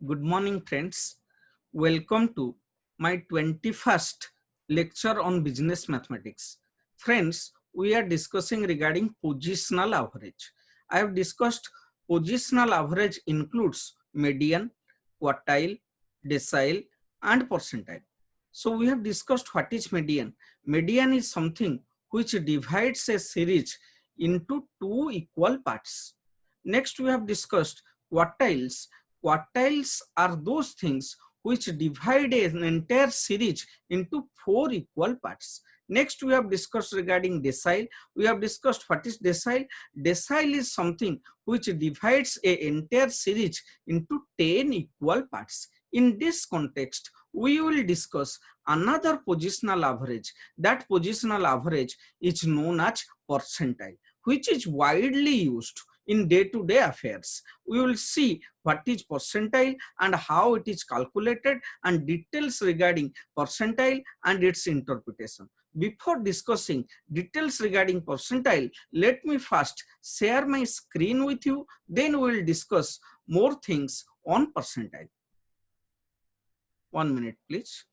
Good morning, friends. Welcome to my 21st lecture on business mathematics. Friends, we are discussing regarding positional average. I have discussed positional average includes median, quartile, decile, and percentile. So we have discussed what is median. Median is something which divides a series into two equal parts. Next, we have discussed quartiles. Quartiles are those things which divide an entire series into four equal parts. Next, we have discussed regarding decile. We have discussed what is decile. Decile is something which divides an entire series into 10 equal parts. In this context, we will discuss another positional average. That positional average is known as percentile, which is widely used in day-to-day affairs. We will see what is percentile and how it is calculated and details regarding percentile and its interpretation. Before discussing details regarding percentile, let me first share my screen with you, then we will discuss more things on percentile. 1 minute, please.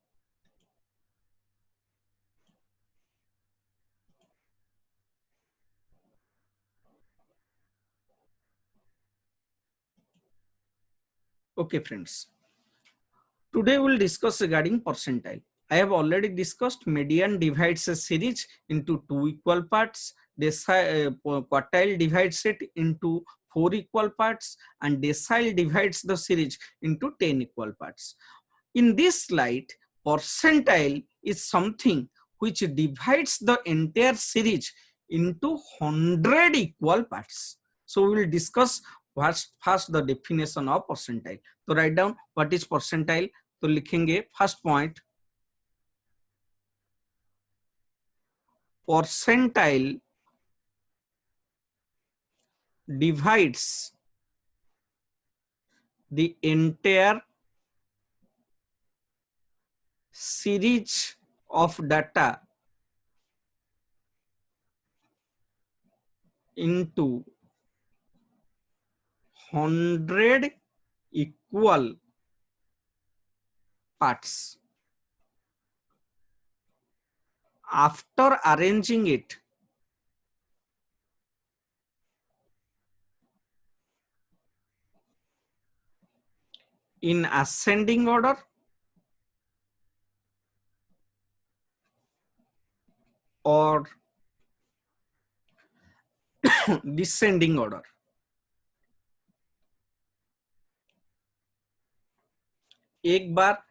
Okay, friends. Today we will discuss regarding percentile. I have already discussed median divides a series into two equal parts, quartile divides it into four equal parts, and decile divides the series into 10 equal parts. In this slide, percentile is something which divides the entire series into 100 equal parts. So we will discuss first the definition of percentile. तो write down what is percentile. तो लिखेंगे first point, percentile divides the entire series of data into 100 equal parts. After arranging it in ascending order or descending order, एक बार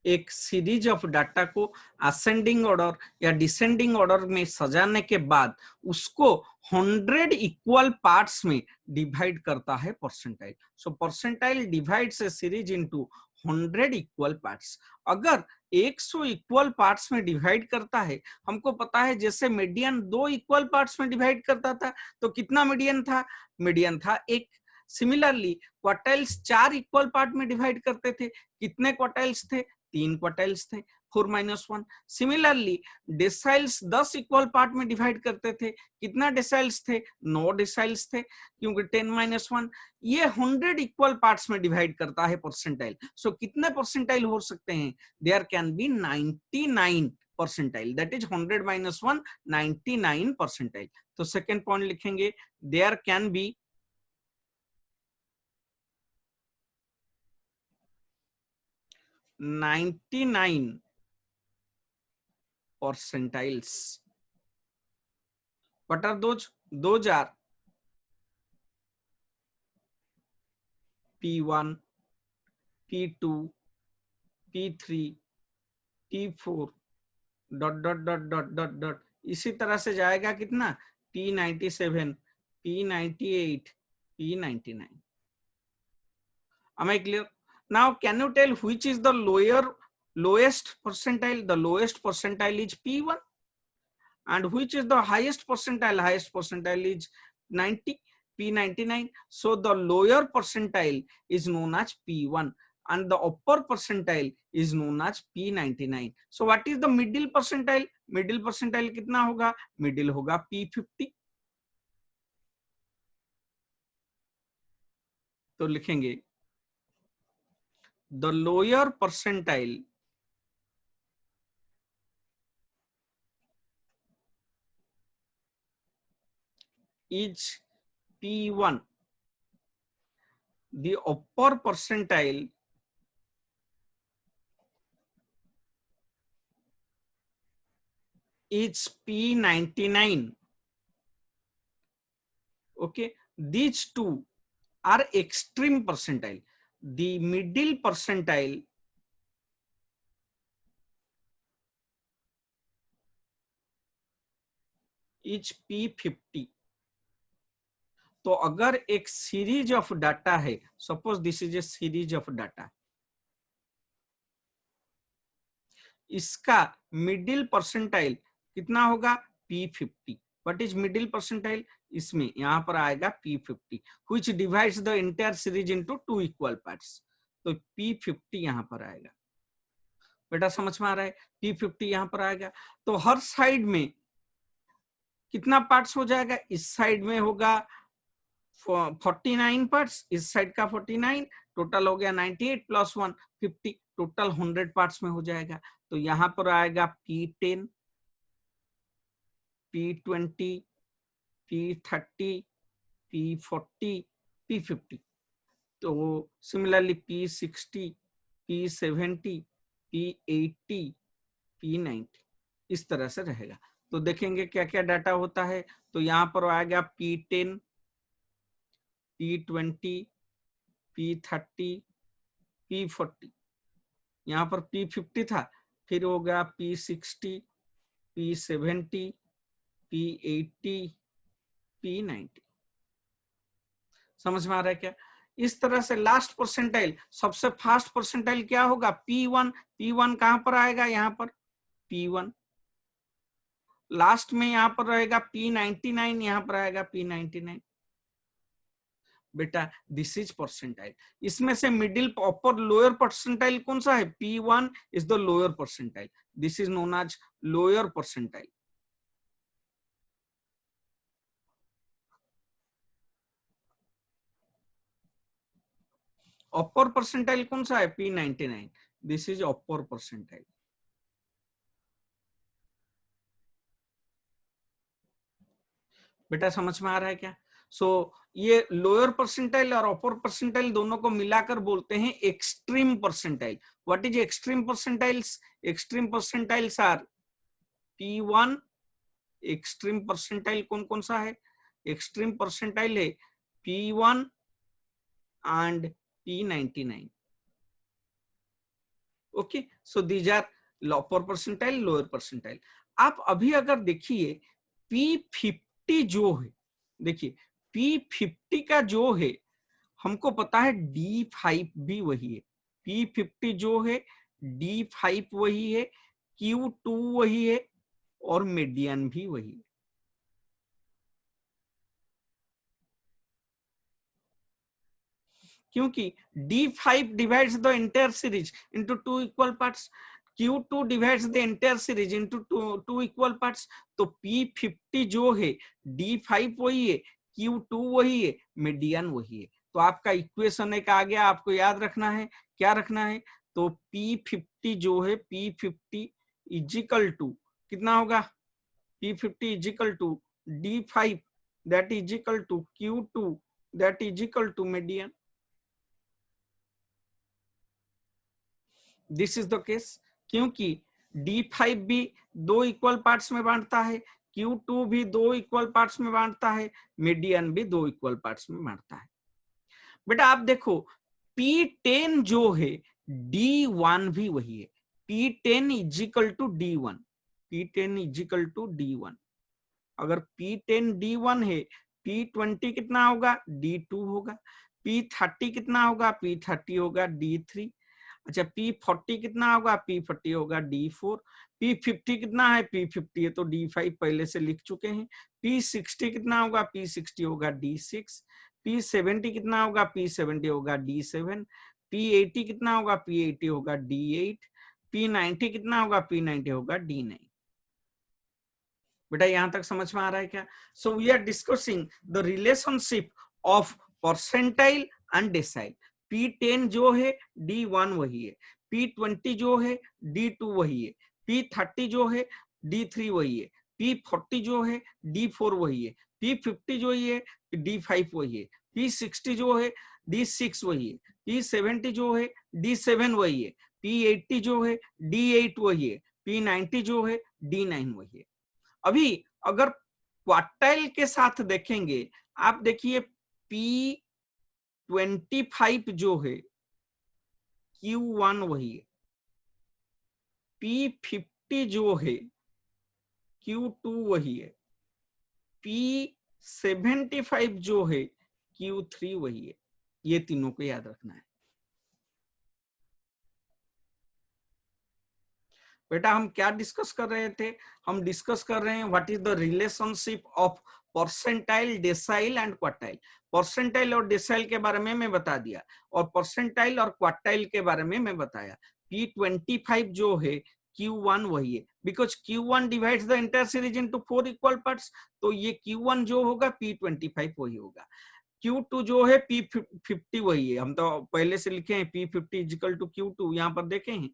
एक series of data को ascending order या descending order में सजाने के बाद उसको 100 इक्वल पार्ट्स में डिवाइड करता है परसेंटाइल. सो परसेंटाइल डिवाइड्स ए सीरीज इनटू 100 इक्वल पार्ट्स. अगर 100 इक्वल पार्ट्स में डिवाइड करता है, हमको पता है जैसे मीडियन 2 इक्वल पार्ट्स में डिवाइड करता था तो कितना मीडियन था? मीडियन था 1. सिमिलरली क्वार्टाइल्स 4 इक्वल पार्ट में डिवाइड करते थे, कितने क्वार्टाइल्स थे? 3 क्वार्टाइल्स थे, 4-1. सिमिलरली डेसाइल्स 10 इक्वल पार्ट में डिवाइड करते थे, कितना डेसाइल्स थे? 9 डेसाइल्स थे, क्योंकि 10-1. ये 100 इक्वल पार्ट्स में डिवाइड करता है परसेंटाइल. सो कितने परसेंटाइल हो सकते हैं? There can be 99 percentile. That is 100 - 1, 99 percentile. तो सेकेंड पॉइंट लिखेंगे, there can be 99 percentiles. What are those? Those are P1, P2, P3, P4 dot dot dot dot dot dot. इसी तरह से जाएगा कितना? P97, P98, P99. Am I clear? Now can you tell which is the lowest percentile? The lowest percentile is P1. And which is the highest percentile? Highest percentile is 90, P99. So the lower percentile is known as P1 and the upper percentile is known as P99. So what is the middle percentile? Middle percentile कितना होगा? Middle होगा P50. तो लिखेंगे the lower percentile is P1, the upper percentile is P99. Okay, these two are extreme percentile. The middle percentile is P50. तो अगर एक series of data है, suppose this is a series of data, इसका middle percentile कितना होगा? P50. What is middle percentile? इसमें यहां पर आएगा P50 which divides the entire series into 2 equal parts. तो P50 यहां पर आएगा। बेटा समझ में आ रहा है? P50 यहां पर आएगा। तो हर साइड में कितना पार्ट्स हो जाएगा? इस साइड में होगा 49 पार्ट्स, इस साइड का 49, टोटल हो गया 98 प्लस 1 50, टोटल 100 पार्ट्स में हो जाएगा। तो यहां पर आएगा P10, P20, P30, P40, P50। तो similarly P60, P70, P80, P90 इस तरह से रहेगा। तो देखेंगे क्या क्या डाटा होता है। तो यहाँ पर आएगा P10, P20, P30, P40, यहाँ पर P50 था, फिर हो गया P60, P70, P80, P90। समझ में आ रहा है क्या? इस तरह से लास्ट परसेंटाइल, सबसे फास्ट परसेंटाइल क्या होगा? P1। P1 कहां पर आएगा? यहाँ पर P1। लास्ट में यहां पर रहेगा P99, यहां पर आएगा P99। बेटा दिस इज परसेंटाइल। इसमें से मिडिल, अपर, लोअर परसेंटाइल कौन सा है? P1 is the lower percentile, this is known as lower percentile. Upper percentile कौन सा है? P99, this is upper percentile. बेटा समझ में आ रहा है क्या? ये लोअर परसेंटाइल और अपर परसेंटाइल दोनों को मिलाकर बोलते हैं extreme percentile. What is extreme percentiles? Extreme percentiles are P1। Extreme percentile कौन कौन सा है? एक्सट्रीम परसेंटाइल है P1 and P99। Okay, so these are upper percentile, lower percentile. आप अभी अगर देखिए P50 जो है, देखिए P50 का जो है, हमको पता है D5 भी वही है। P50 जो है D5 वही है, Q2 वही है और मीडियन भी वही है। क्योंकि D5 divides the entire series into 2 equal parts, Q2 divides the entire series into 2 equal parts. तो P50 जो है D5 वही है, Q2 वही है, मीडियन वही है। तो आपका इक्वेशन एक आ गया, आपको याद रखना है। क्या रखना है? तो P50 जो है, P50 इजिकल टू कितना होगा? P50 is equal to D5 that is equal to Q2 that is equal to median. This is the case, क्योंकि D5 भी 2 इक्वल पार्ट्स में बांटता है, Q2 भी 2 इक्वल पार्ट्स में बांटता है, मीडियन भी 2 इक्वल पार्ट्स में बांटता है। बेटा आप देखो P10 जो है D1 भी वही है, P10 is equal to D1, P10 is equal to D1। अगर P10 D1 है, P20 कितना होगा? D2 होगा। P30 कितना होगा? P30 होगा D3। अच्छा P40 कितना होगा? P40 होगा D4। P50 कितना है? P50 है तो D5 पहले से लिख चुके हैं। P60 कितना होगा? P60 होगा D6। P70 कितना होगा? P70 होगा D7। P80 कितना होगा? P80 होगा D8। P90 कितना होगा? P90 होगा D9। बेटा यहां तक समझ में आ रहा है क्या? So we are discussing the relationship of percentile and decile. P10 जो है D1 वही है, P20 जो है D2 वही है, P30 जो है D3 वही है, P40 जो है D4 वही है, P50 जो है D5 वही है, P60 जो है D6 वही है, P70 जो है D7 वही है, P80 जो है D8 वही है, P90 जो है D9 वही है। अभी अगर क्वार्टाइल के साथ देखेंगे, आप देखिए P25 जो है Q1 वही है, P50 जो है Q2 वही है, P75 जो है Q3 वही है। ये तीनों को याद रखना है। बेटा हम क्या डिस्कस कर रहे थे? हम डिस्कस कर रहे हैं what is the relationship of percentile, decyl and quartile. Percentile और डेसाइल के बारे में मैं बता दिया, और परसेंटाइल और क्वार्टाइल के बारे में मैं बताया। P25 जो है Q1 वही है, because Q1 divides the entire series into 4 equal parts, तो ये Q1 जो होगा P25 वही होगा। Q2 जो है P50 वही है, हम तो पहले से लिखे हैं P50 इजिकल टू Q2, यहाँ पर देखे हैं।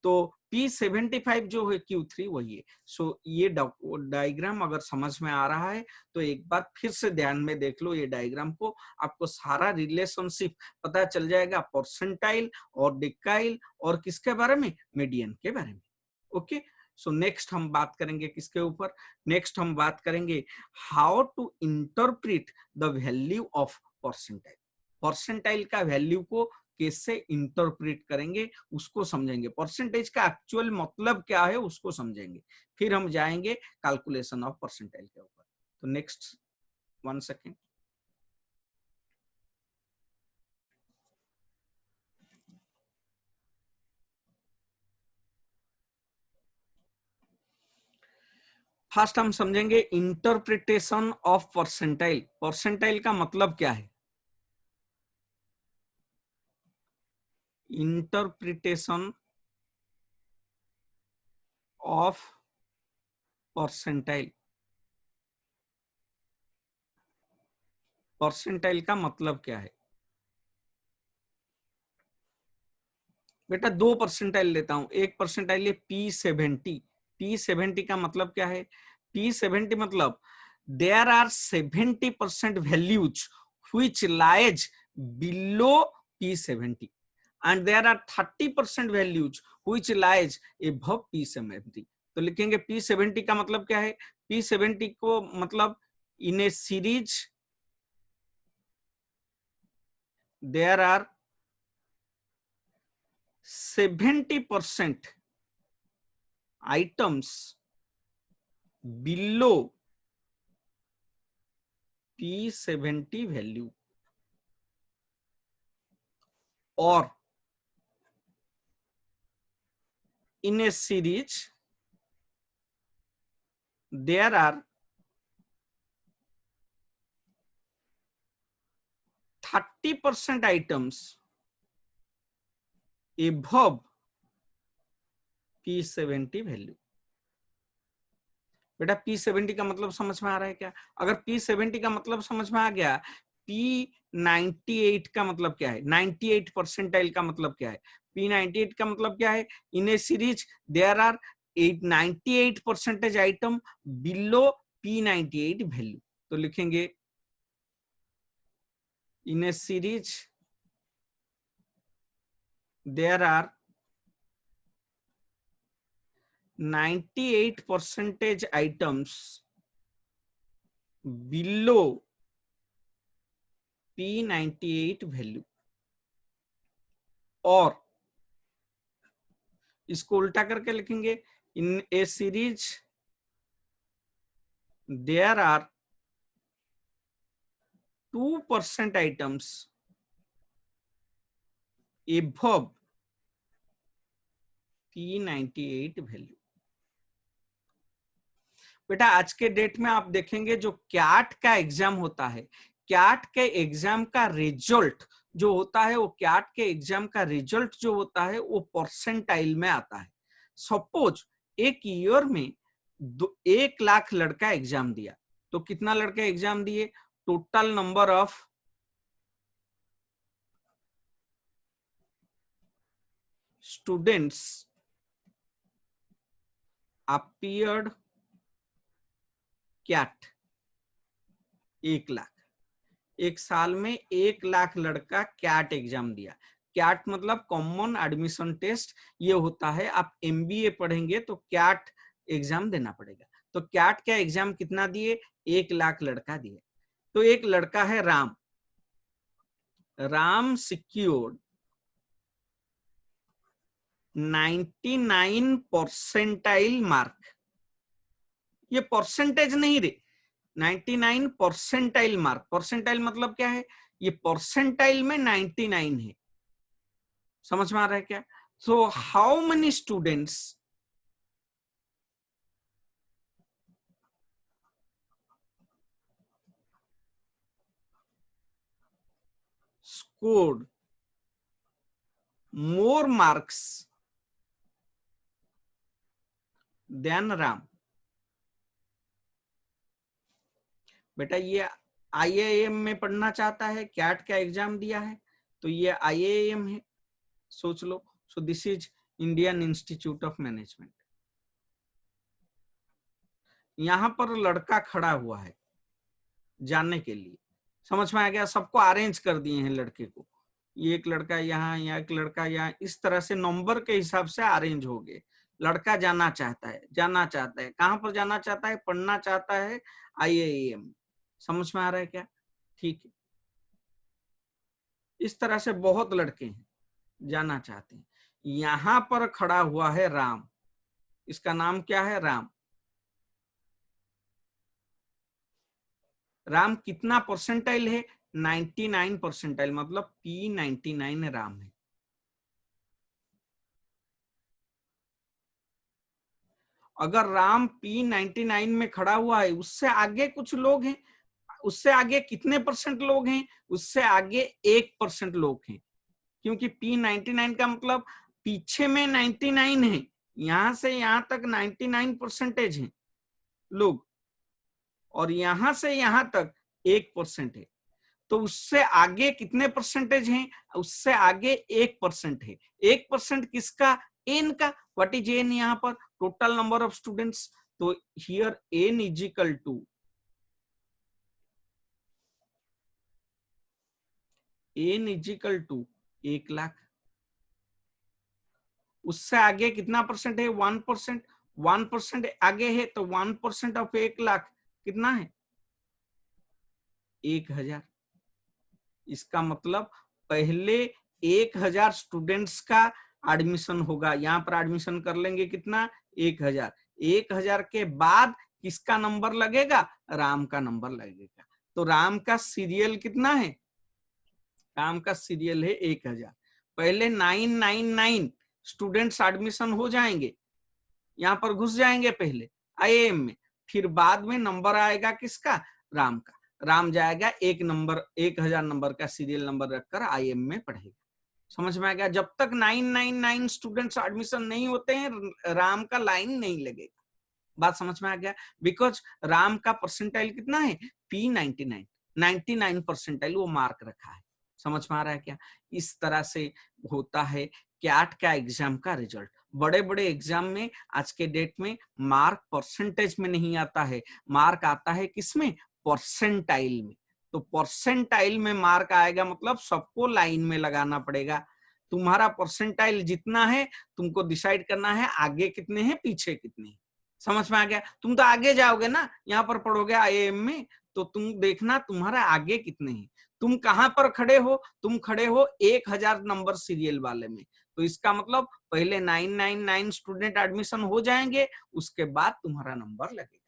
तो P75 जो है Q3 वही है। सो ये डायग्राम अगर समझ में आ रहा है तो एक बार फिर से ध्यान में देख लो ये डायग्राम को, आपको सारा रिलेशनशिप पता चल जाएगा परसेंटाइल और डिकाइल और किसके बारे में, मीडियन के बारे में। ओके, सो नेक्स्ट हम बात करेंगे किसके ऊपर? नेक्स्ट हम बात करेंगे how to interpret the value of percentile. Percentile का वैल्यू को कैसे इंटरप्रेट करेंगे उसको समझेंगे, परसेंटेज का एक्चुअल मतलब क्या है उसको समझेंगे, फिर हम जाएंगे कैलकुलेशन ऑफ परसेंटाइल के ऊपर। तो नेक्स्ट 1 सेकेंड। फर्स्ट हम समझेंगे इंटरप्रिटेशन ऑफ परसेंटाइल। परसेंटाइल का मतलब क्या है? Interpretation of percentile. परसेंटाइल का मतलब क्या है? बेटा 2 परसेंटाइल लेता हूं। एक परसेंटाइल है P70। P70 का मतलब क्या है? P70 मतलब there are 70% values which lies below P70 and there are 30% values which lies above P70। तो लिखेंगे P70 का मतलब क्या है? P70 को मतलब इन a series there are 70% items below P70 value, or in a series there are 30% items above P70 value. बेटा P70 का मतलब समझ में आ रहा है क्या? अगर P70 का मतलब समझ में आ गया, P98 का मतलब क्या है? 98 परसेंटाइल का मतलब क्या है? P98 का मतलब क्या है? In a series there are 98% item below P98 value. तो लिखेंगे in a series there are 98% items below P98 value, और इसको उल्टा करके लिखेंगे in a series there are 2% items above P98 value. बेटा आज के डेट में आप देखेंगे जो कैट का एग्जाम होता है, कैट के एग्जाम का रिजल्ट जो होता है, वो कैट के एग्जाम का रिजल्ट जो होता है वो परसेंटाइल में आता है। सपोज एक ईयर में 1 लाख लड़का एग्जाम दिया, तो कितना लड़का एग्जाम दिए? Total number of students appeared CAT 1,00,000। एक साल में 1,00,000 लड़का कैट एग्जाम दिया। कैट मतलब कॉमन एडमिशन टेस्ट, ये होता है आप एमबीए पढ़ेंगे तो कैट एग्जाम देना पड़ेगा। तो कैट का एग्जाम कितना दिए? 1,00,000 लड़का दिए। तो एक लड़का है Ram, Ram secured 99 percentile mark. ये परसेंटेज नहीं रे, 99 परसेंटाइल मार्क। परसेंटाइल मतलब क्या है? ये परसेंटाइल में 99 है। समझ में आ रहा है क्या? So how many students scored more marks than Ram? बेटा ये आईआईएम में पढ़ना चाहता है, कैट का एग्जाम दिया है, तो ये आईआईएम है, सोच लो। So this is Indian Institute of Management. यहां पर लड़का खड़ा हुआ है जानने के लिए। समझ में आ गया? सबको अरेंज कर दिए हैं लड़के को, ये एक लड़का यहाँ, यहाँ एक लड़का यहाँ, इस तरह से नंबर के हिसाब से अरेंज हो गए। लड़का जाना चाहता है, जाना चाहता है, कहां पर जाना चाहता है? पढ़ना चाहता है आईआईएम। समझ में आ रहा है क्या? ठीक है, इस तरह से बहुत लड़के हैं जाना चाहते हैं। यहां पर खड़ा हुआ है राम, इसका नाम क्या है? राम। राम कितना परसेंटाइल है? 99 परसेंटाइल, मतलब P99 राम है। अगर राम P99 में खड़ा हुआ है, उससे आगे कुछ लोग हैं, उससे आगे कितने परसेंट लोग हैं? उससे आगे 1% लोग हैं, क्योंकि P99 का मतलब पीछे में 99 है, यहां से यहां तक 99 परसेंटेज है लोग, और यहां से यहां तक 1% है। तो उससे आगे कितने परसेंटेज हैं? उससे आगे 1% है। 1% किसका? एन का। What is n? यहां पर टोटल नंबर ऑफ स्टूडेंट्स। तो here n is equal to, n is equal to 1,00,000। उससे आगे कितना परसेंट है? 1%। 1% आगे है तो 1% ऑफ 1,00,000 कितना है? 1,000। इसका मतलब पहले 1,000 स्टूडेंट्स का एडमिशन होगा। यहां पर एडमिशन कर लेंगे कितना? 1,000। 1,000 के बाद किसका नंबर लगेगा? राम का नंबर लगेगा। तो राम का सीरियल कितना है? राम का सीरियल है 1,000। पहले 999 स्टूडेंट्स एडमिशन हो जाएंगे, यहां पर घुस जाएंगे पहले आईएएम में, फिर बाद में नंबर आएगा किसका? राम का। राम जाएगा 1,000 नंबर का सीरियल नंबर रखकर आईएएम में पढ़ेगा। समझ में आ गया? जब तक 999 स्टूडेंट्स एडमिशन नहीं होते हैं, राम का लाइन नहीं लगेगा। बात समझ में आ गया? बिकॉज राम का परसेंटाइल कितना है? P99, 99 परसेंटाइल वो मार्क रखा है। समझ में आ रहा है क्या? इस तरह से होता है कैट का एग्जाम का रिजल्ट। बड़े बड़े एग्जाम में आज के डेट में मार्क परसेंटेज में नहीं आता है, मार्क आता है किसमें? परसेंटाइल में। तो परसेंटाइल में मार्क आएगा, मतलब सबको लाइन में लगाना पड़ेगा। तुम्हारा परसेंटाइल जितना है, तुमको डिसाइड करना है आगे कितने हैं, पीछे कितने हैं। समझ में आ गया? तुम तो आगे जाओगे ना, यहाँ पर पढ़ोगे आईआईएम में, तो तुम देखना तुम्हारा आगे कितने हैं। तुम कहां पर खड़े हो? तुम खड़े हो 1,000 नंबर सीरियल वाले में। तो इसका मतलब पहले 999 स्टूडेंट एडमिशन हो जाएंगे, उसके बाद तुम्हारा नंबर लगेगा।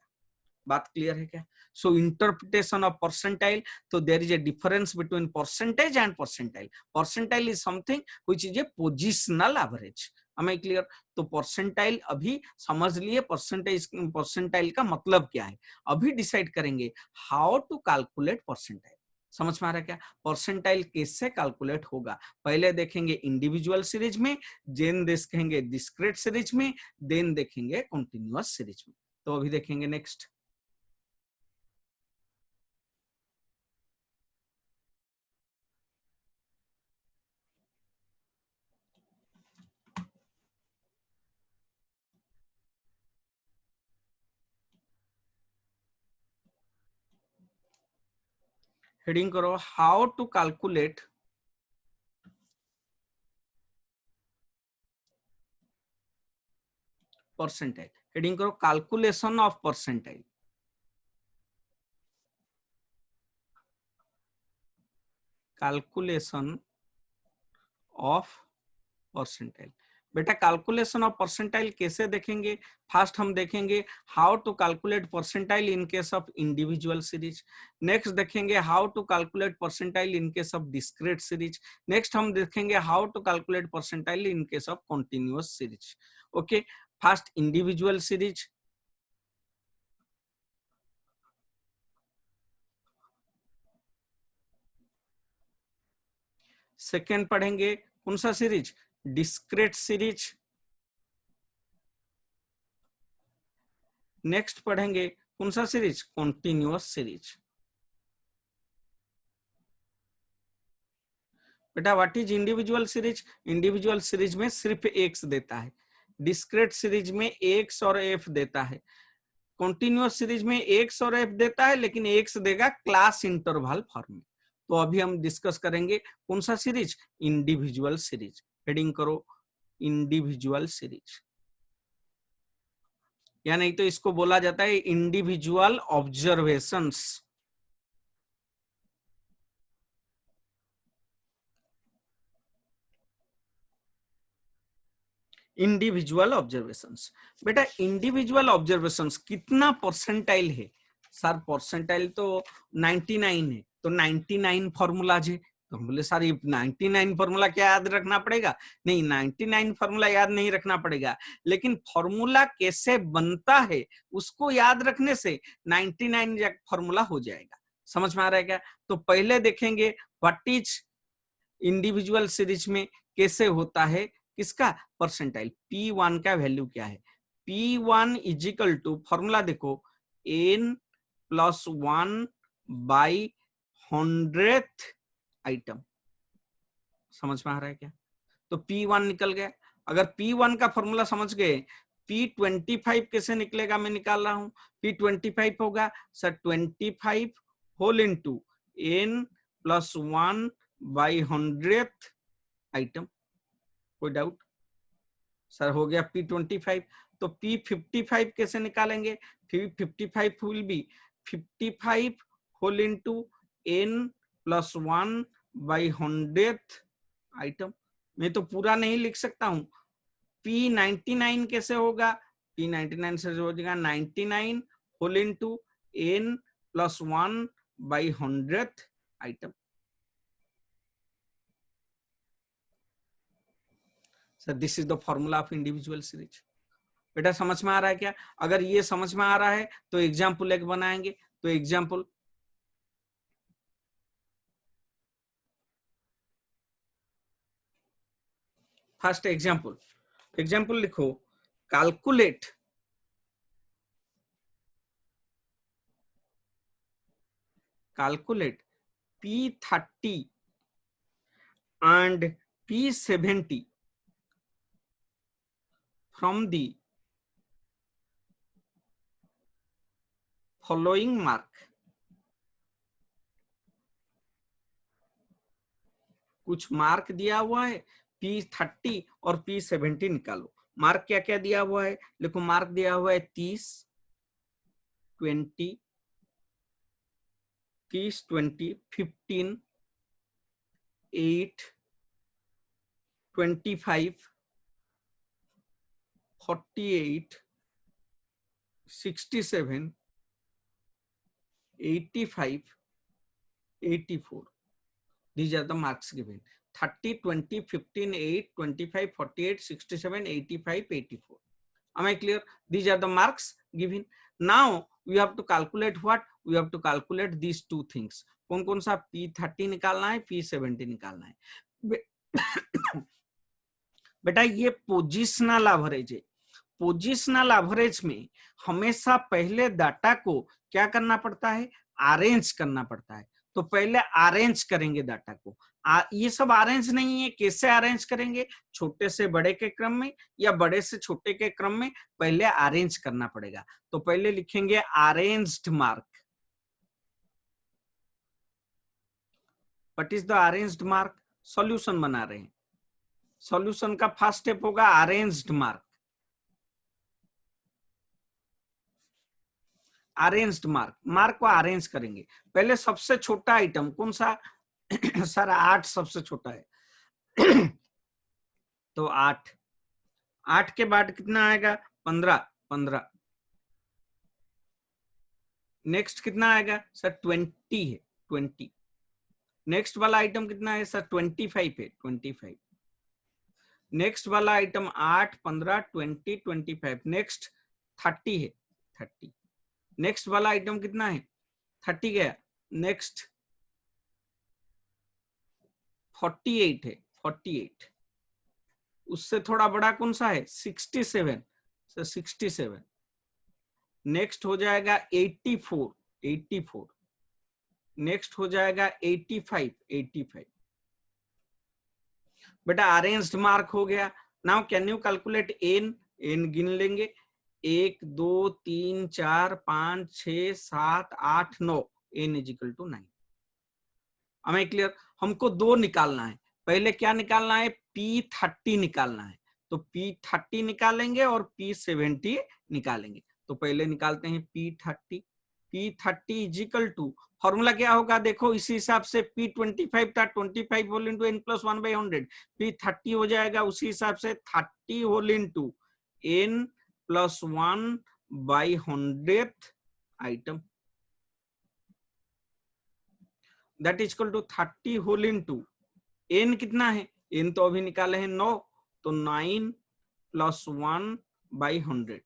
बात क्लियर है क्या? सो इंटरप्रिटेशन ऑफ परसेंटाइल, तो there is a difference between percentage and percentile. Percentile is something which is a positional average. हमें क्लियर? तो परसेंटाइल अभी समझ लिए, परसेंटाइल का मतलब क्या है। अभी डिसाइड करेंगे हाउ टू कैलकुलेट परसेंटाइल। समझ में आ रहा है क्या? परसेंटाइल कैसे कैलकुलेट होगा, पहले देखेंगे इंडिविजुअल सीरीज में, देन देखेंगे डिस्क्रीट सीरीज में, देन देखेंगे कंटिन्यूअस सीरीज में। तो अभी देखेंगे नेक्स्ट। हेडिंग करो how to calculate percentile. Heading करो calculation of percentile. Calculation of percentile. बेटा कैलकुलेशन ऑफ परसेंटाइल कैसे देखेंगे? फर्स्ट हम देखेंगे how to calculate percentile in case of individual series. Next देखेंगे how to calculate percentile in case of discrete series. Next हम देखेंगे how to calculate percentile in case of continuous series. Okay, first individual series. Second पढ़ेंगे कौन सा series? Discrete series. Next पढ़ेंगे कौन सा series? Continuous series. बेटा what is individual series? Individual series में सिर्फ एक्स देता है, डिस्क्रीट सीरीज में एक्स और एफ देता है, कॉन्टिन्यूअस सीरीज में एक्स और एफ देता है लेकिन एक्स देगा क्लास इंटरवल फॉर्म में। तो अभी हम डिस्कस करेंगे कौन सा सीरीज? Individual series. हेडिंग करो इंडिविजुअल सीरीज, या नहीं तो इसको बोला जाता है इंडिविजुअल ऑब्जर्वेशंस। Individual observations. बेटा इंडिविजुअल ऑब्जर्वेशंस कितना परसेंटाइल है? सर परसेंटाइल तो 99 है, तो 99 फॉर्मूलाज है। तो हम बोले सर ये 99 फॉर्मूला क्या याद रखना पड़ेगा? नहीं, 99 फॉर्मूला याद नहीं रखना पड़ेगा, लेकिन फॉर्मूला कैसे बनता है उसको याद रखने से 99 फॉर्मूला हो जाएगा। समझ में आ रहा है क्या? तो पहले देखेंगे व्हाट इज इंडिविजुअल सीरीज में कैसे होता है किसका? परसेंटाइल। P1 का वैल्यू क्या है? P1 इजिकल टू, फॉर्मूला देखो, n plus 1 by 100th item. समझ में आ रहा है क्या? तो P1 निकल गया। अगर P1 का फॉर्मूला समझ गए, P25 कैसे निकलेगा मैं निकाल रहा हूं। P25 होगा sir 25 whole into n plus 1 by 100th item. कोई डाउट? सर हो गया P25। तो P55 कैसे निकालेंगे? P55 will be 55 whole into n plus 1 by 100th item. मैं तो पूरा नहीं लिख सकता हूं। P99 कैसे होगा? P99 से हो जाएगा 99 whole into n plus 1 by 100th item. Sir this is the formula of individual series. बेटा समझ में आ रहा है क्या? अगर ये समझ में आ रहा है तो एग्जाम्पल एक बनाएंगे। तो एग्जाम्पल, फर्स्ट एग्जाम्पल, एग्जाम्पल लिखो calculate calculate P30 and P70 from the following mark। कुछ मार्क दिया हुआ है, P30 और P70 निकालो। मार्क क्या क्या दिया हुआ है? देखो मार्क दिया हुआ है 30, 20, 30, 20, 15, 8, 25, 48, 67, 85, 84। These are the marks given. 30, 20, 15, 8, 25, 48, 67, 85, 84. Am I clear? These are the marks given. Now we have to calculate what? We have to calculate these two things. कौन कौन सा? P30 निकालना है, P70 निकालना है। बेटा ये पोजिशनल एवरेज है। पोजिशनल एवरेज में हमेशा पहले डाटा को क्या करना पड़ता है? अरेंज करना पड़ता है। तो पहले अरेंज करेंगे डाटा को। ये सब अरेंज नहीं है, कैसे अरेंज करेंगे? छोटे से बड़े के क्रम में या बड़े से छोटे के क्रम में पहले अरेंज करना पड़ेगा। तो पहले लिखेंगे arranged mark. What is the arranged mark? Solution बना रहे हैं, सॉल्यूशन का फर्स्ट स्टेप होगा arranged mark. Arranged mark, mark को अरेंज करेंगे। पहले सबसे छोटा आइटम कौन सा? सर 8 सबसे छोटा है। तो 8, 8 के बाद कितना आएगा? 15, 15। नेक्स्ट कितना आएगा सर? 20 है, 20। नेक्स्ट वाला आइटम कितना है सर? 25 है, 25। नेक्स्ट वाला आइटम 8, 15, 20, 25। नेक्स्ट 30 है, 30। नेक्स्ट वाला आइटम कितना है? 30 गया। नेक्स्ट 48 है, 48। उससे थोड़ा बड़ा कौन सा है? 67 सर, 67। नेक्स्ट हो जाएगा 84, 84। नेक्स्ट हो जाएगा 85, 85। बेटा अरेंज्ड मार्क हो गया। Now can you calculate n? N गिन लेंगे, 1 2 3 4 5 6 7 8 9। N is equal to 9। हमें क्लियर? हमको 2 निकालना है। पहले क्या निकालना है? P30 निकालना है। तो P30 निकालेंगे और P70 निकालेंगे। तो पहले निकालते हैं P30। P30 is equal to, formula क्या होगा देखो इसी हिसाब से। P25 था, 25 whole into n plus 1/100। P30 हो जाएगा उसी हिसाब से 30 whole into n plus 1/100 item, that is equal to 30 whole into n कितना है? n तो अभी निकाले हैं 9, तो 9 प्लस 1/100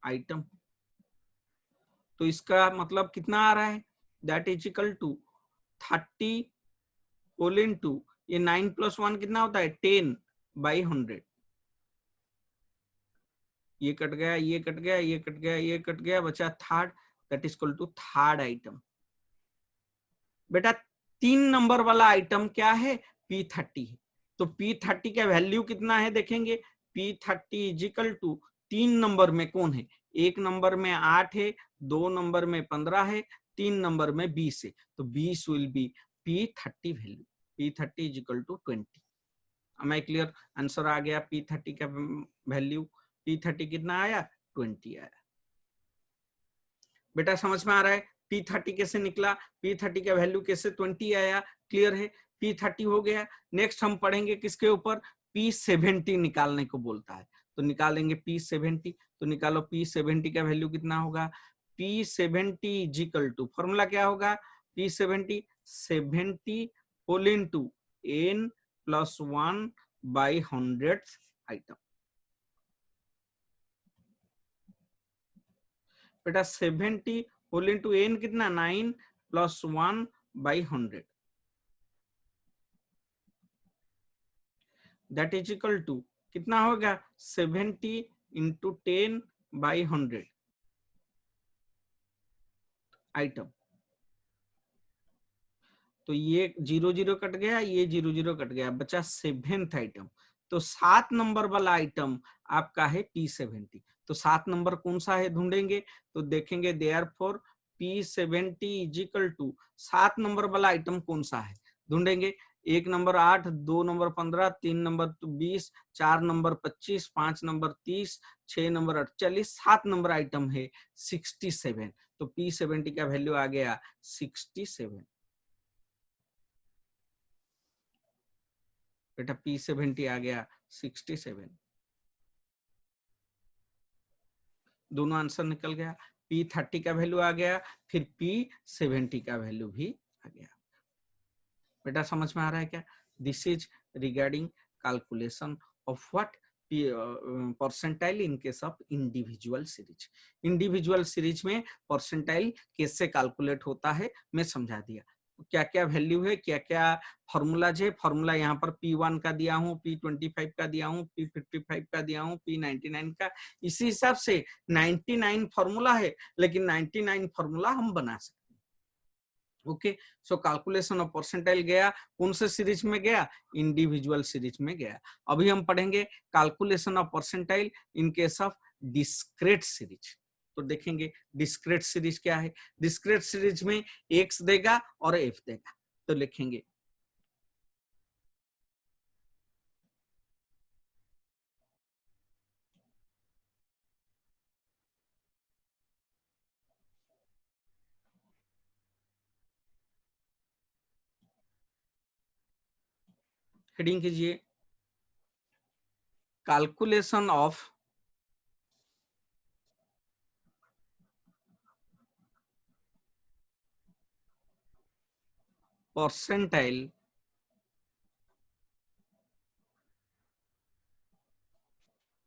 आइटम। तो इसका मतलब कितना आ रहा है? That is equal to 30 whole into ये 9 प्लस 1 कितना होता है? 10/100। ये कट गया, ये कट गया, ये कट गया, ये कट गया, बचा third, that is equal to third item. बेटा 3 नंबर वाला आइटम क्या है? P30 है। तो P30 का वैल्यू कितना है देखेंगे। P30 is equal to 3 number में कौन है? 1 नंबर में 8 है, 2 नंबर में 15 है, 3 नंबर में 20 है। तो 20 will be P30 value. P30 is equal to 20। हमें क्लियर? आंसर आ गया P30 का वैल्यू। P30 कितना आया? 20 आया। बेटा समझ में आ रहा है P30 कैसे निकला? P30 का वैल्यू कैसे 20 आया? क्लियर है? P30 हो गया। नेक्स्ट हम पढ़ेंगे किसके ऊपर? P70 निकालने को बोलता है, तो निकालेंगे P70। तो निकालो P70 का वैल्यू कितना होगा? P70 is equal to, formula क्या होगा? P70 70 whole into n plus 1/100 item. बेटा 70 होल इंटू n कितना? 9 plus 1/100, that is equal to कितना होगा? 70 इंटू 10/100 आइटम। तो ये 0 0 कट गया, ये 0 0 कट गया, बचा 7th आइटम। तो 7 नंबर वाला आइटम आपका है P70। तो 7 नंबर कौन सा है ढूंढेंगे, तो देखेंगे therefore P70 is equal to 7 number वाला आइटम कौन सा है ढूंढेंगे। 1 number 8, 2 number 15, 3 number 20, 4 number 25, 5 number 30, 6 number 48, 7 number item है 67। तो P70 का वैल्यू आ गया 67। बेटा P70 आ गया 67। दोनों आंसर निकल गया। P30 का वैल्यू आ गया, फिर P70 का वैल्यू भी आ गया। बेटा समझ में आ रहा है क्या? This is regarding calculation of what? Percentile in case of individual series. Individual series में परसेंटाइल कैसे कैलकुलेट होता है मैं समझा दिया। क्या क्या वैल्यू है, क्या क्या फॉर्मूलाज है। फॉर्मूला यहाँ पर P1 का दिया हूँ, P25 का दिया हूँ, P55 का दिया हूँ, P99 का। इसी हिसाब से 99 फॉर्मूला है, लेकिन 99 फॉर्मूला हम बना सकते हैं। Okay, so calculation of percentile गया, कौन से सीरीज में गया? इंडिविजुअल सीरीज में गया। अभी हम पढ़ेंगे calculation of percentile in case of discrete series. तो देखेंगे डिस्क्रीट सीरीज क्या है। डिस्क्रीट सीरीज में एक्स देगा और एफ देगा, तो लिखेंगे हेडिंग कीजिए calculation of percentile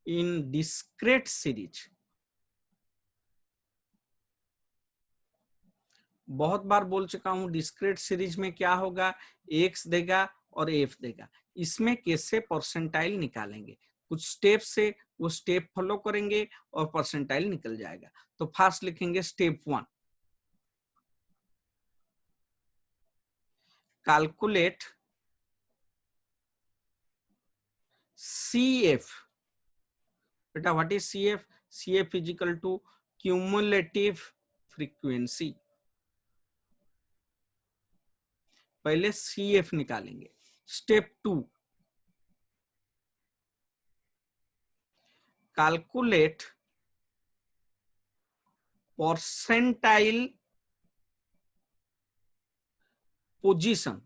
in discrete series. बहुत बार बोल चुका हूं डिस्क्रीट सीरीज में क्या होगा, एक्स देगा और एफ देगा। इसमें कैसे परसेंटाइल निकालेंगे, कुछ स्टेप से वो स्टेप फॉलो करेंगे और परसेंटाइल निकल जाएगा। तो फर्स्ट लिखेंगे स्टेप 1, कैलकुलेट CF। बेटा what is CF? CF is equal to cumulative frequency. पहले CF निकालेंगे। Step 2, calculate percentile position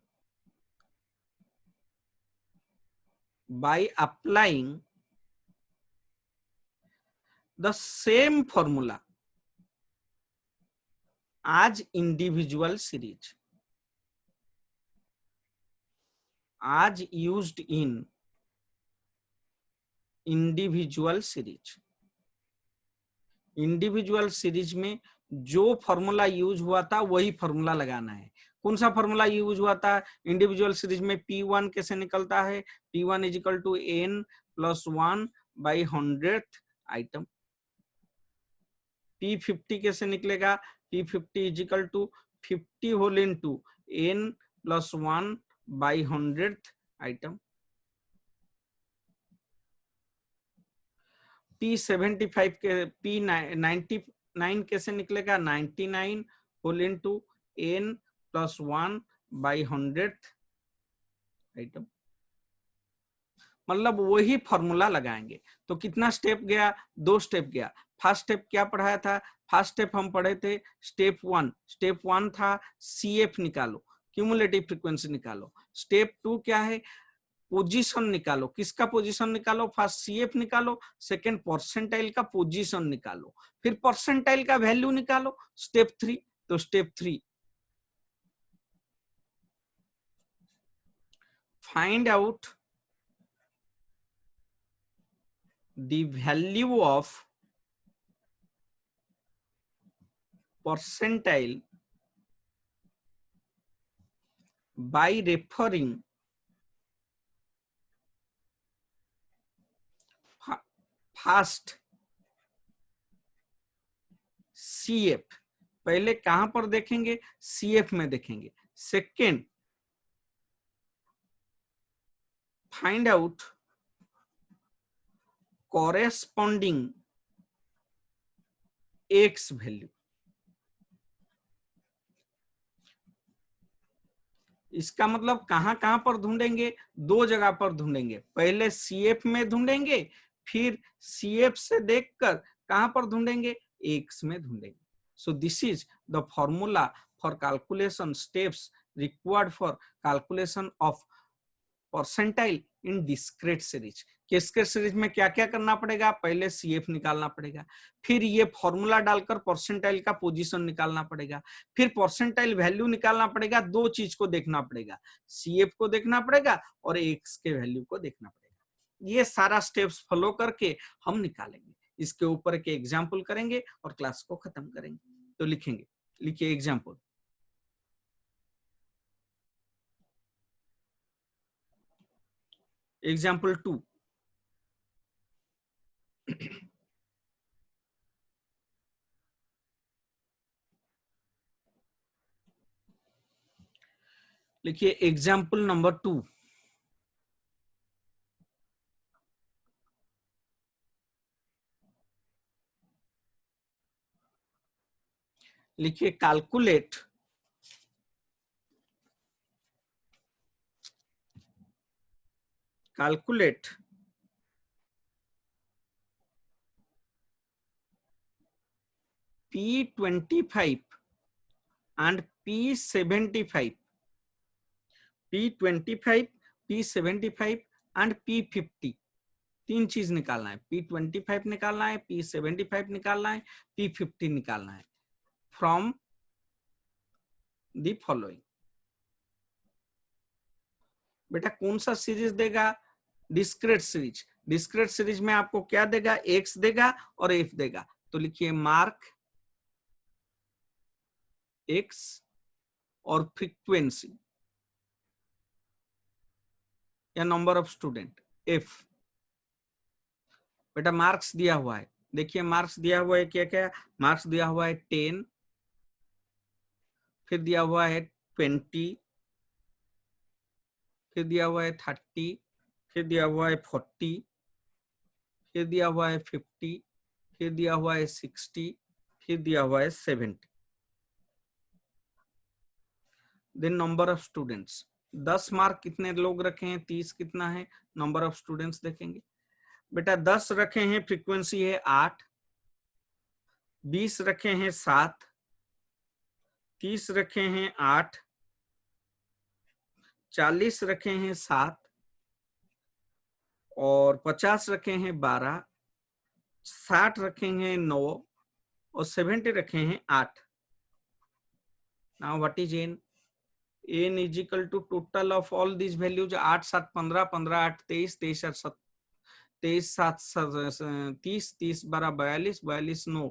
by applying the same formula as individual series as used in individual series। Individual series में जो formula use हुआ था वही formula लगाना है। कौन सा फॉर्मूला यूज हुआ था इंडिविजुअल सीरीज में? P1 कैसे निकलता है? P1 is equal to n plus 1 by 100th item. P50 कैसे निकलेगा? P50 is equal to 50 whole into n plus 1 by 100th item. P75 के P99 कैसे निकलेगा? 99 whole into n plus 1 by 100th item. मतलब वही फॉर्मूला लगाएंगे। तो कितना स्टेप गया? 2 स्टेप गया। फर्स्ट स्टेप क्या पढ़ाया था? फर्स्ट स्टेप हम पढ़े थे स्टेप 1। स्टेप 1 था CF निकालो, क्यूमुलेटिव फ्रीक्वेंसी निकालो। स्टेप 2 क्या है? पोजीशन निकालो। किसका पोजीशन निकालो? फर्स्ट CF निकालो, सेकंड परसेंटाइल का पोजीशन निकालो, फिर परसेंटाइल का वैल्यू निकालो। स्टेप 3, तो step 3 find out the value of percentile by referring first CF। पहले कहां पर देखेंगे? CF में देखेंगे। Second find out corresponding x value. इसका मतलब कहां कहां पर ढूंढेंगे? 2 जगह पर ढूंढेंगे। पहले CF में ढूंढेंगे, फिर CF से देखकर कहां पर ढूंढेंगे? एक्स में ढूंढेंगे। सो this is the formula for calculation steps required for calculation of percentile in discrete series. Discrete series में क्या क्या करना पड़ेगा? पहले CF निकालना पड़ेगा, फिर ये फॉर्मूला डालकर परसेंटाइल का पोजीशन निकालना पड़ेगा, फिर परसेंटाइल वैल्यू निकालना पड़ेगा। 2 चीज को देखना पड़ेगा, CF को देखना पड़ेगा और एक्स के वैल्यू को देखना पड़ेगा। ये सारा स्टेप्स फॉलो करके हम निकालेंगे। इसके ऊपर के एग्जाम्पल करेंगे और क्लास को खत्म करेंगे। तो लिखेंगे, लिखिए एग्जाम्पल। एग्जाम्पल 2, लिखिए एग्जाम्पल नंबर 2। लिखिए calculate calculate P25 and P75, P25, P75 and P50, तीन चीज निकालना है। P25 निकालना है, P75 निकालना है, P50 निकालना है फ्रॉम द फॉलोइंग। बेटा कौन सा सीरीज देगा? Discrete series. डिस्क्रीट सीरीज में आपको क्या देगा? एक्स देगा और एफ देगा। तो लिखिए मार्क एक्स और फ्रीक्वेंसी या नंबर ऑफ स्टूडेंट एफ। बेटा मार्क्स दिया हुआ है, देखिए मार्क्स दिया हुआ है क्या क्या? मार्क्स दिया हुआ है 10, फिर दिया हुआ है 20, फिर दिया हुआ है 30, फिर दिया हुआ है 40, फिर दिया हुआ है 50, फिर दिया हुआ है 60, फिर दिया हुआ है 70। Then number of students, 10 mark कितने लोग रखे हैं? 30 कितना है? नंबर ऑफ स्टूडेंट्स देखेंगे। बेटा 10 रखे हैं, फ्रीक्वेंसी है 8, 20 रखे हैं 7, 30 रखे हैं 8, 40 रखे हैं 7 और 50 रखे हैं 12, 60 रखे हैं 9 और 70 रखे हैं 8। Now what is n? N is equal to total of all this values. 8 7 15, 15 8 23, 23 8 23 7 30, 30 12 42, 42 9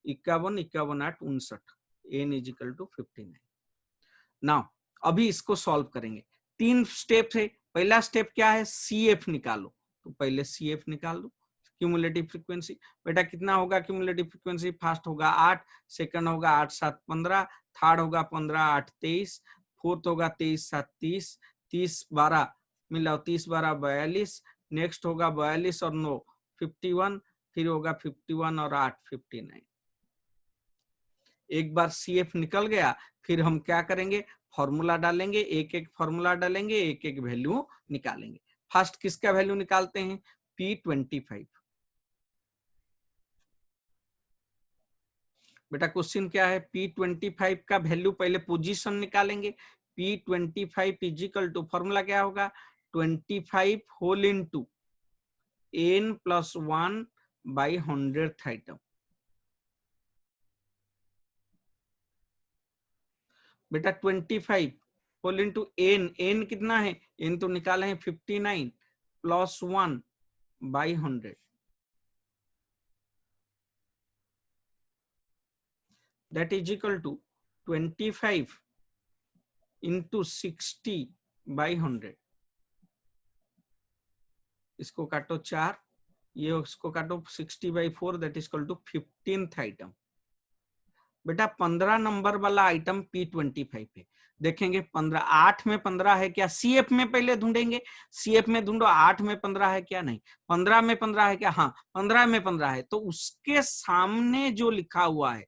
51, 51 8 59। N is equal to 59। Now अभी इसको सॉल्व करेंगे। 3 स्टेप है। पहला स्टेप क्या है? CF निकालो। तो पहले CF निकाल दो, क्यूमुलेटिव फ्रीक्वेंसी। बेटा कितना होगा क्यूमुलेटिव फ्रीक्वेंसी? फर्स्ट होगा 8, सेकंड होगा 8 7 15, थर्ड होगा 15 8 23, फोर्थ होगा 23 7 30, 30 12 मिलाओ 30 12 42, नेक्स्ट होगा 42 और 9 51, फिर होगा 51 और 8 59। एक बार CF निकल गया, फिर हम क्या करेंगे? फॉर्मूला डालेंगे, एक एक फॉर्मूला डालेंगे, एक एक वैल्यू निकालेंगे। फर्स्ट किसका वैल्यू निकालते हैं? P25। बेटा क्वेश्चन क्या है? P25 का वैल्यू पहले पोजीशन निकालेंगे। P25 इजिकल टू फॉर्मूला क्या होगा? 25 whole into n+1 by 100th item. बेटा 25 होल इंटू n कितना है? n तो निकाले हैं 59 +1 by 100, that is equal to 25 into 60 by 100। इसको काटो 4, ये उसको काटो 60 by 4, that is equal to 15th item. बेटा 15 नंबर वाला आइटम P25 है। देखेंगे 15, 8 में 15 है क्या? CF में पहले ढूंढेंगे। CF में ढूंढो 8 में 15 है क्या? नहीं। 15 में 15 है क्या? हाँ 15 में 15 है। तो उसके सामने जो लिखा हुआ है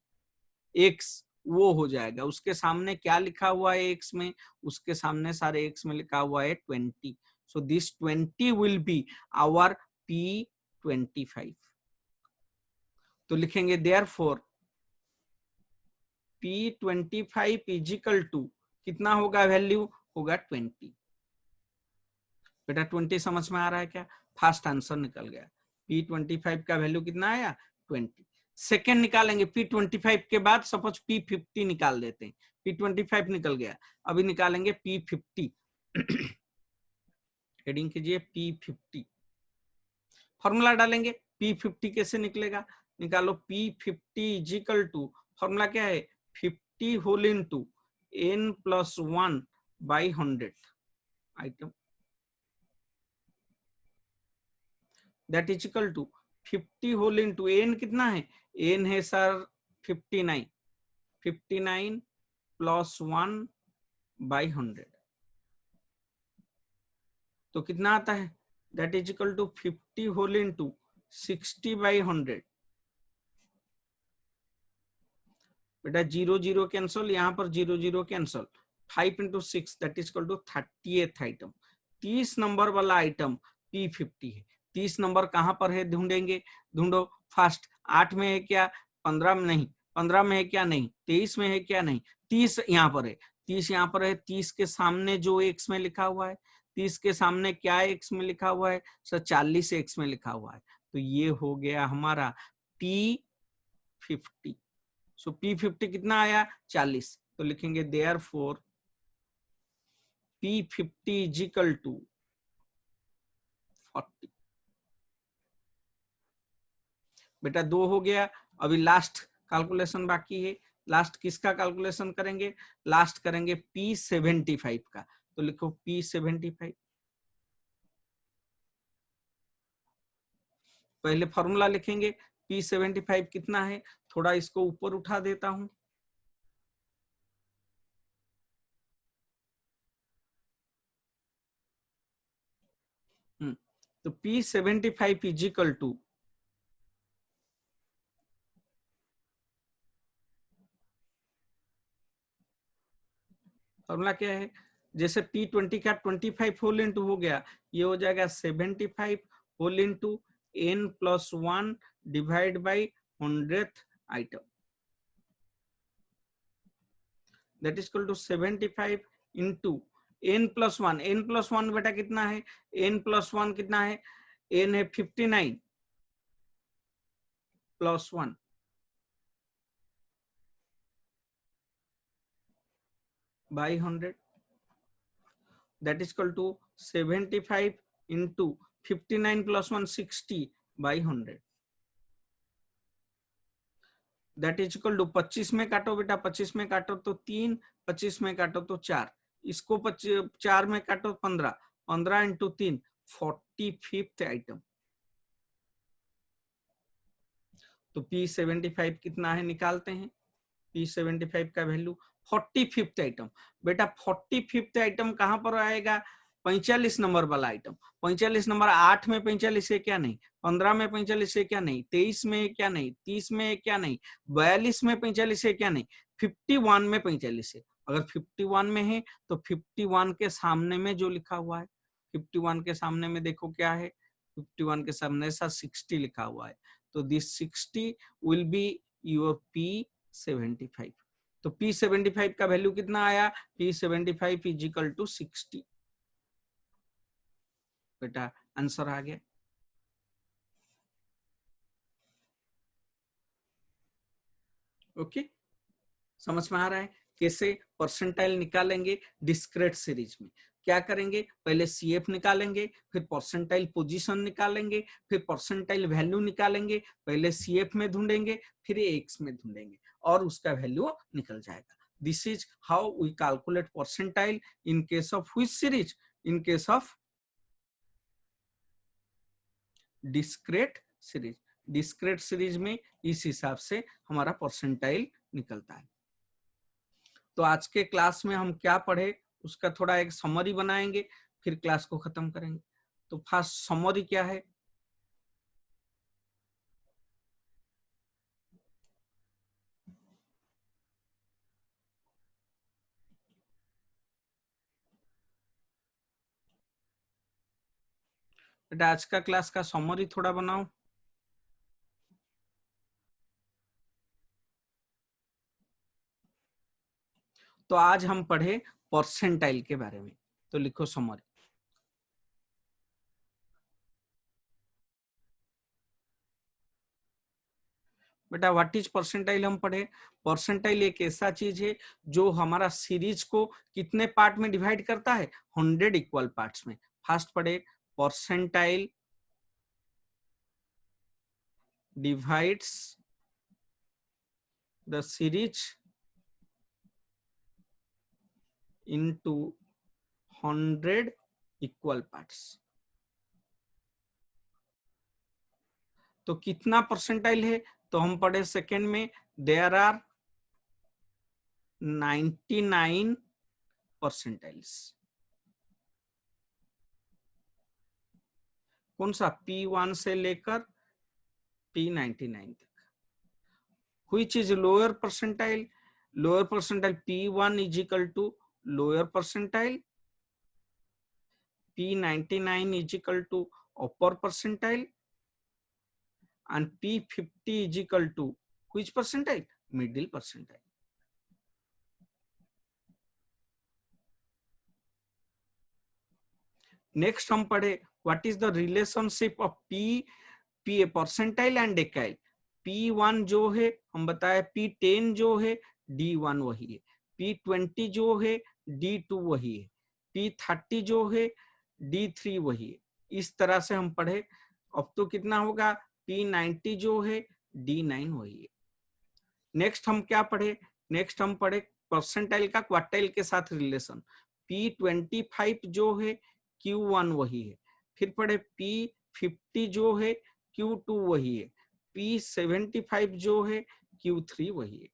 X वो हो जाएगा। उसके सामने क्या लिखा हुआ है X में? उसके सामने सारे X में लिखा हुआ है 20। So this 20 will be our P25। तो लिखेंगे देयरफॉर P25 इजिकल टू कितना होगा? वैल्यू होगा 20। बेटा 20 समझ में आ रहा है क्या? फर्स्ट आंसर निकल गया। P25 का वैल्यू कितना आया? 20। सेकेंड निकालेंगे। P25 के बाद सपोज P50 निकाल देते हैं। P25 निकल गया, अभी निकालेंगे P50। हेडिंग कीजिए P50, फॉर्मूला डालेंगे। P50 कैसे निकलेगा? निकालो P50 इजिकल टू फॉर्मूला क्या है? 50 whole into n+1 by 100 item, that is equal to 50 whole into n कितना है? n है सर 59, 59 +1 बाई 100। तो कितना आता है? That is equal to 50 whole into 60 by 100। बेटा 0 0 कैंसल, यहाँ पर 0 0 cancel, 5 into 6 that is equal to 30th item. 30 number वाला आइटम P50 है। 30 नंबर कहां पर है ढूंढेंगे, ढूंढो फास्ट। 8 में है क्या, 15 में नहीं, 15 में है क्या नहीं, 23 में है क्या नहीं, 30 यहाँ पर है, 30 यहाँ पर है। 30 के सामने जो एक्स में लिखा हुआ है, 30 के सामने क्या एक्स में लिखा हुआ है सर, 40 एक्स में लिखा हुआ है। तो ये हो गया हमारा P50। सो P50 कितना आया 40, तो लिखेंगे therefore P50 is equal to 40। बेटा 2 हो गया, अभी लास्ट कैलकुलेशन बाकी है। लास्ट किसका कैलकुलेशन करेंगे, लास्ट करेंगे P75 का। तो लिखो P75। पहले फॉर्मूला लिखेंगे, P75 कितना है, थोड़ा इसको ऊपर उठा देता हूं। तो P75 is equal to, formula क्या है, जैसे P20 का 25 होल इंटू हो गया, ये हो जाएगा 75 whole into n+1 divide by 100th item, that is equal to 75 into n+1। n+1 बेटा कितना है, n+1 कितना है, n है 59 +1 by 100, that is equal to 75 into 59 plus 1 60 by 100, that is equal to 25 में काटो बेटा, 25 में काटो तो 3, 25 में काटो तो 4, इसको 4 में काटो 15, 15 इंटू 3 45th आइटम। तो P75 कितना है निकालते हैं, P75 का वैल्यू 45th आइटम। बेटा 45th आइटम कहां पर आएगा, 45 नंबर वाला आइटम। 45 नंबर, 8 में 45 है क्या नहीं, 15 में 45 है क्या नहीं, 23 में है क्या नहीं, 30 में है क्या नहीं, 42 में 45 है क्या नहीं, 51 में 45 है। अगर 51 में है तो 51 के सामने में जो लिखा हुआ है, 51 के सामने में देखो क्या है, 51 के सामने सा 60 लिखा हुआ है। तो this 60 will be your P75। तो P75 का वैल्यू कितना आया, P75 इज इक्वल टू 60। बेटा आंसर आ गया। ओके, समझ में आ रहा है कैसे परसेंटाइल निकालेंगे डिस्क्रीट सीरीज में। क्या करेंगे, पहले CF निकालेंगे, फिर परसेंटाइल पोजीशन निकालेंगे, फिर परसेंटाइल वैल्यू निकालेंगे। पहले CF में ढूंढेंगे, फिर X में ढूंढेंगे और उसका वैल्यू निकल जाएगा। This is how we calculate percentile in case of which series, in case of discrete series. Discrete series में इस हिसाब से हमारा परसेंटाइल निकलता है। तो आज के क्लास में हम क्या पढ़े उसका थोड़ा एक समरी बनाएंगे, फिर क्लास को खत्म करेंगे। तो फर्स्ट समरी क्या है, बेटा आज का क्लास का समरी थोड़ा बनाओ। तो आज हम पढ़े परसेंटाइल के बारे में, तो लिखो समरी। बेटा व्हाट इज परसेंटाइल हम पढ़े, परसेंटाइल एक ऐसा चीज है जो हमारा सीरीज को कितने पार्ट में डिवाइड करता है, 100 इक्वल पार्ट्स में। फर्स्ट पढ़े, percentile divides the series into 100 equal parts. तो कितना परसेंटाइल है, तो हम पढ़े सेकेंड में, देयर आर 99 परसेंटाइल्स। कौन सा, P1 से लेकर P99 तक। which is lower percentile? Lower percentile P1 is equal to lower percentile, P99 is equal to upper percentile, and P50 is equal to which percentile? Middle percentile. Next हम पढ़े what is the relationship of P percentile and डेकाइल। P1 जो है हम बताए, P10 जो है D1 वही है, P20 जो है D2 वही है, P30 जो है D3 वही है। इस तरह से हम पढ़े। अब तो कितना होगा, P90 जो है D9 वही है। नेक्स्ट हम क्या पढ़े, नेक्स्ट हम पढ़े परसेंटाइल का क्वार्टाइल के साथ रिलेशन। P25 जो है Q1 वही है। फिर पढ़े P50 जो है Q2 वही है, P75 जो है Q3 वही है।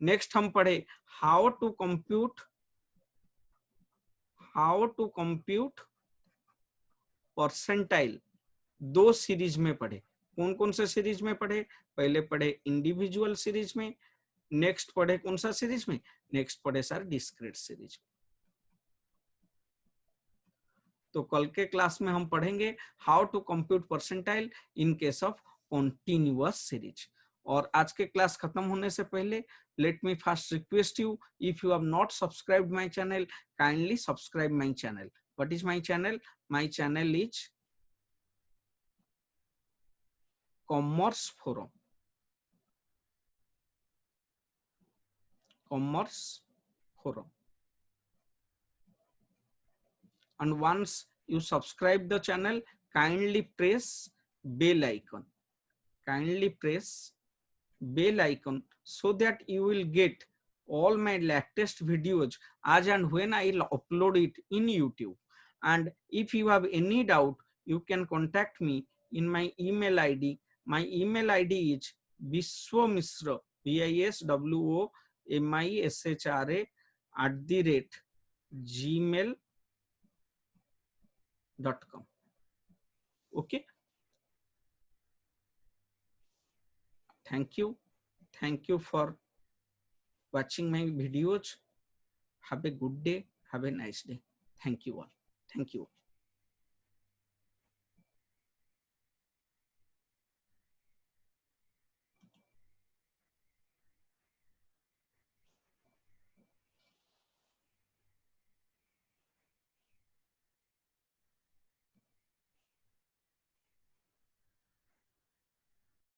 नेक्स्ट हम पढ़े हाउ टू कंप्यूट परसेंटाइल। दो सीरीज में पढ़े। कौन कौन से सीरीज में पढ़े? पहले पढ़े इंडिविजुअल सीरीज में, नेक्स्ट पढ़े कौन सा सीरीज में? नेक्स्ट पढ़े सर डिस्क्रीट सीरीज में। तो कल के क्लास में हम पढ़ेंगे how to compute percentile in case of continuous series. और आज के क्लास खत्म होने से पहले let me first request you, if you have not subscribed my channel, kindly subscribe my channel. What is my channel? My channel is commerce forum. Commerce forum. And once you subscribe the channel, kindly press bell icon. Kindly press bell icon so that you will get all my latest videos as and when I'll upload it in YouTube. And if you have any doubt, you can contact me in my email ID. My email ID is biswamishra, BISWOMISHRA @gmail.com. Okay. Thank you for watching my videos. Have a good day, have a nice day. Thank you all.